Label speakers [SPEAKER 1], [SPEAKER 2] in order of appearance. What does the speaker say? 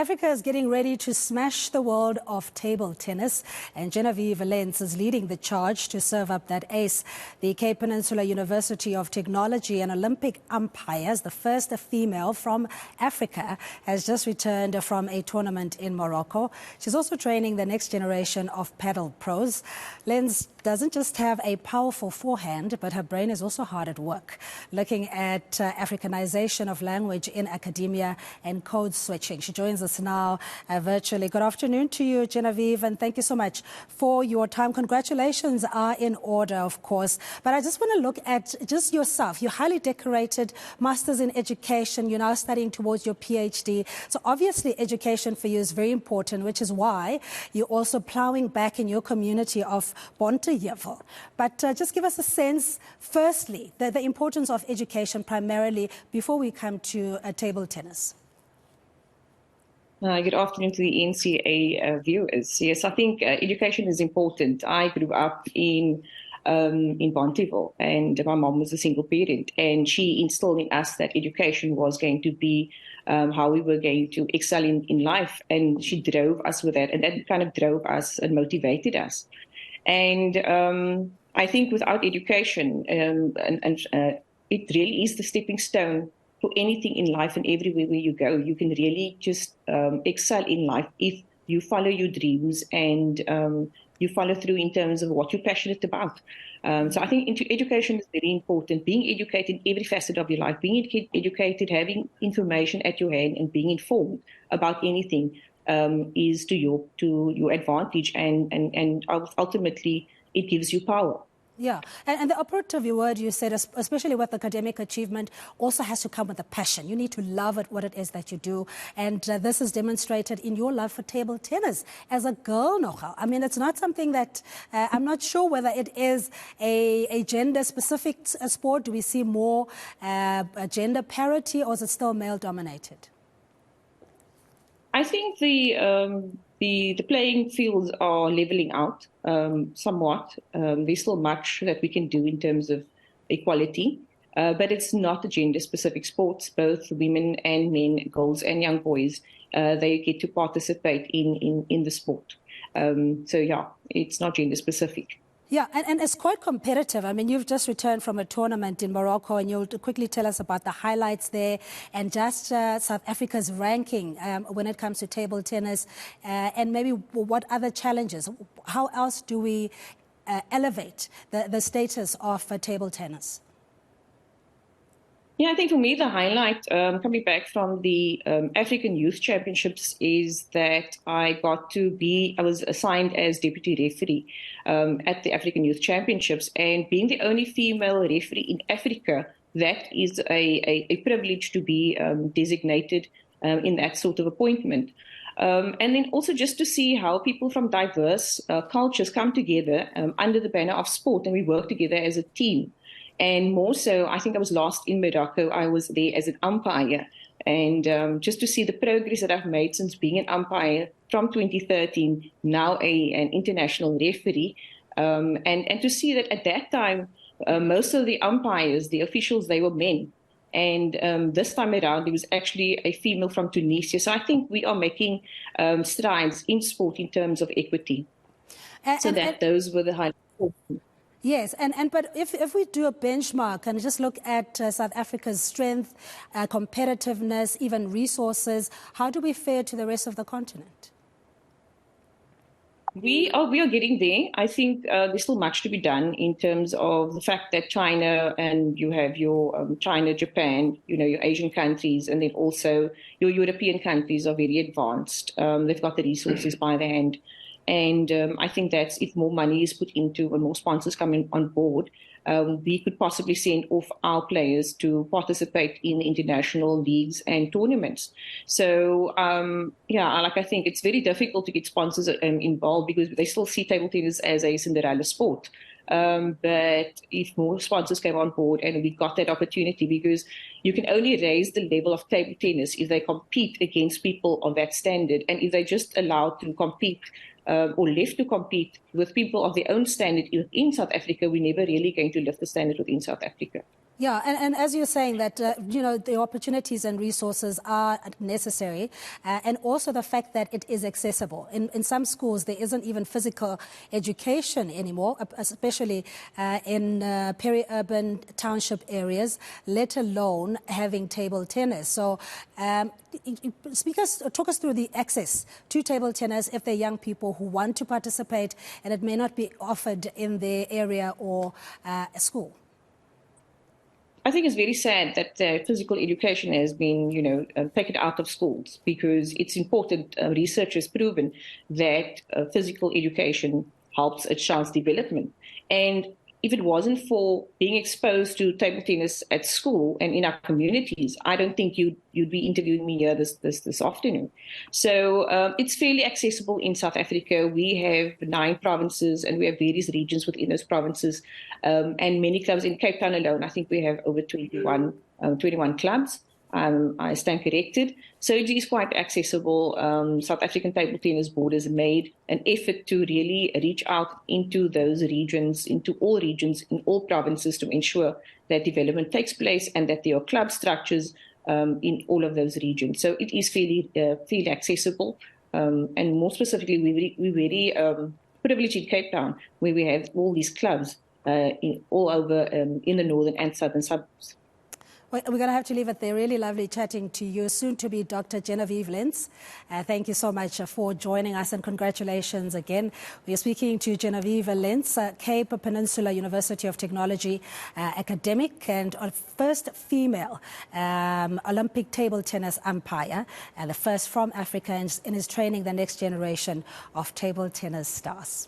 [SPEAKER 1] Africa is getting ready to smash the world of table tennis, and Genevieve Lentz is leading the charge to serve up that ace. The Cape Peninsula University of Technology and Olympic umpires, the first female from Africa, has just returned from a tournament in Morocco. She's also training the next generation of paddle pros. Lentz doesn't just have a powerful forehand, but her brain is also hard at work, looking at Africanization of language in academia and code switching. She joins us now virtually. Good afternoon to you, Genevieve, and thank you so much for your time. Congratulations are in order, of course, but I just want to look at just yourself. You're highly decorated, Masters in Education. You're now studying towards your PhD. So obviously education for you is very important, which is why you're also plowing back in your community of Bonte. But just give us a sense, firstly, the importance of education primarily before we come to table tennis.
[SPEAKER 2] Good afternoon to the NCA viewers. Yes, I think education is important. I grew up in Bonteville, and my mom was a single parent, and she instilled in us that education was going to be how we were going to excel in life, and she drove us with that, and that kind of drove us and motivated us. And I think without education, it really is the stepping stone for anything in life, and everywhere where you go, you can really just excel in life if you follow your dreams and you follow through in terms of what you're passionate about. So I think education is very important. Being educated in every facet of your life, being educated, having information at your hand and being informed about anything is to your advantage, and ultimately it gives you power.
[SPEAKER 1] Yeah, and the operative word you said, especially with academic achievement, also has to come with a passion. You need to love what it is that you do, and this is demonstrated in your love for table tennis as a girl, nogal. I mean, it's not something that I'm not sure whether it is a gender-specific sport. Do we see more gender parity, or is it still male-dominated?
[SPEAKER 2] I think the playing fields are leveling out somewhat. There's still much that we can do in terms of equality, but it's not a gender-specific sport. Both women and men, girls and young boys, they get to participate in the sport. So yeah, it's not gender-specific.
[SPEAKER 1] Yeah, and it's quite competitive. I mean, you've just returned from a tournament in Morocco, and you'll quickly tell us about the highlights there and just South Africa's ranking when it comes to table tennis, and maybe what other challenges. How else do we elevate the status of table tennis?
[SPEAKER 2] Yeah, I think for me the highlight coming back from the African Youth Championships is that I was assigned as deputy referee at the African Youth Championships, and being the only female referee in Africa, that is a privilege to be designated in that sort of appointment. And then also just to see how people from diverse cultures come together under the banner of sport, and we work together as a team. And more so, I think I was last in Morocco. I was there as an umpire. And just to see the progress that I've made since being an umpire from 2013, now an international referee. And to see that at that time, most of the umpires, the officials, they were men. And this time around, there was actually a female from Tunisia. So I think we are making strides in sport in terms of equity. Those were the highlights.
[SPEAKER 1] Yes, but if we do a benchmark and just look at South Africa's strength, competitiveness, even resources, how do we fare to the rest of the continent?
[SPEAKER 2] We are getting there. I think there's still much to be done in terms of the fact that China, and you have your China, Japan, your Asian countries, and then also your European countries are very advanced. They've got the resources by their hand. And I think that if more money is put into and more sponsors come on board, we could possibly send off our players to participate in international leagues and tournaments. So, I think it's very difficult to get sponsors involved because they still see table tennis as a Cinderella sport. But if more sponsors came on board and we got that opportunity, because you can only raise the level of table tennis if they compete against people of that standard, and if they're just allowed to compete or left to compete with people of their own standard within South Africa, we're never really going to lift the standard within South Africa.
[SPEAKER 1] Yeah, and as you're saying that, the opportunities and resources are necessary, and also the fact that it is accessible. In some schools, there isn't even physical education anymore, especially in peri-urban township areas, let alone having table tennis. So talk us through the access to table tennis if they're young people who want to participate and it may not be offered in their area or a school.
[SPEAKER 2] I think it's very sad that physical education has been, taken out of schools because it's important. Research has proven that physical education helps a child's development. And if it wasn't for being exposed to table tennis at school and in our communities, I don't think you'd be interviewing me here this afternoon. So it's fairly accessible in South Africa. We have 9 provinces and we have various regions within those provinces, and many clubs. In Cape Town alone, I think we have over 21 clubs. I stand corrected. So it is quite accessible. South African Table Tennis Board has made an effort to really reach out into those regions, into all regions, in all provinces to ensure that development takes place and that there are club structures in all of those regions. So it is fairly accessible. And more specifically, we're very privileged in Cape Town where we have all these clubs all over in the northern and southern suburbs.
[SPEAKER 1] We're going to have to leave it there. Really lovely chatting to you, soon to be Dr. Genevieve Lentz. Thank you so much for joining us and congratulations again. We are speaking to Genevieve Lentz, Cape Peninsula University of Technology academic and first female Olympic table tennis umpire and the first from Africa and is training the next generation of table tennis stars.